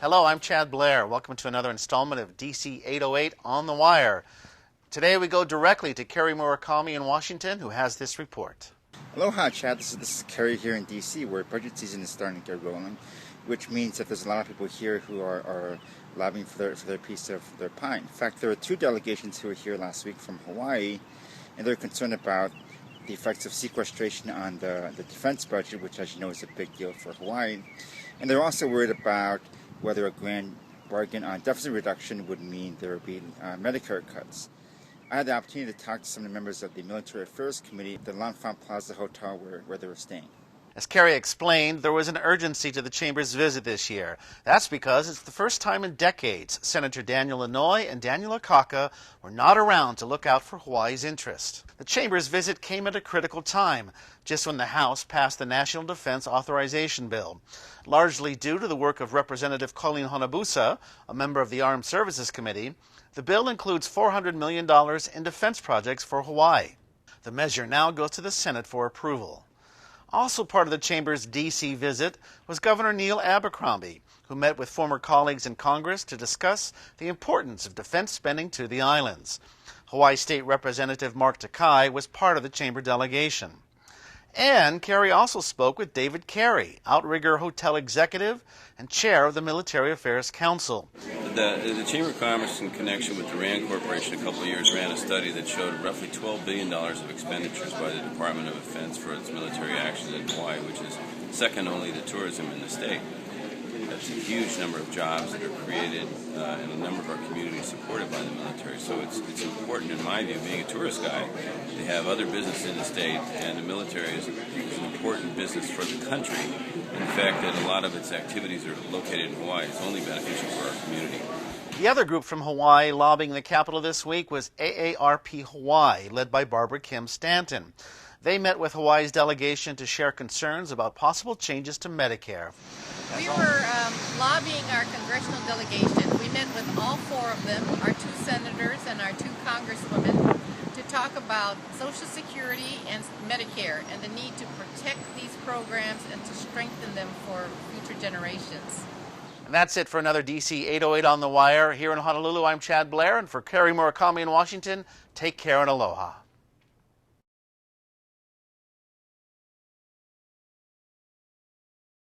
Hello, I'm Chad Blair. Welcome to another installment of DC808 On the Wire. Today we go directly to Kerry Murakami in Washington, who has this report. Aloha, Chad. This is Kerry here in D.C., where budget season is starting to get rolling, which means that there's a lot of people here who are lobbying for their piece of their pie. In fact, there were two delegations who were here last week from Hawaii, and they're concerned about the effects of sequestration on the defense budget, which, as you know, is a big deal for Hawaii. And they're also worried about whether a grand bargain on deficit reduction would mean there would be Medicare cuts. I had the opportunity to talk to some of the members of the Military Affairs Committee at the L'Enfant Plaza Hotel where they were staying. As Kerry explained, there was an urgency to the Chamber's visit this year. That's because it's the first time in decades Senator Daniel Inouye and Daniel Akaka were not around to look out for Hawaii's interest. The Chamber's visit came at a critical time, just when the House passed the National Defense Authorization Bill. Largely due to the work of Representative Colleen Honabusa, a member of the Armed Services Committee, the bill includes $400 million in defense projects for Hawaii. The measure now goes to the Senate for approval. Also part of the Chamber's D.C. visit was Governor Neil Abercrombie, who met with former colleagues in Congress to discuss the importance of defense spending to the islands. Hawaii State Representative Mark Takai was part of the Chamber delegation. And Kerry also spoke with David Carey, Outrigger Hotel executive and chair of the Military Affairs Council. The Chamber of Commerce, in connection with the RAND Corporation, a couple of years ran a study that showed roughly $12 billion of expenditures by the Department of Defense for its military actions in Hawaii, which is second only to tourism in the state. That's a huge number of jobs that are created and a number of our communities supported by the military. So it's important, in my view, being a tourist guy, to have other business in the state, and the military is an important business for the country. And the fact that a lot of its activities are located in Hawaii is only beneficial for our community. The other group from Hawaii lobbying the capital this week was AARP Hawaii, led by Barbara Kim Stanton. They met with Hawaii's delegation to share concerns about possible changes to Medicare. We were lobbying our congressional delegation. We met with all four of them, our two senators and our two congresswomen, to talk about Social Security and Medicare and the need to protect these programs and to strengthen them for future generations. And that's it for another DC 808 on the Wire. Here in Honolulu, I'm Chad Blair, and for Kerry Murakami in Washington, take care and aloha.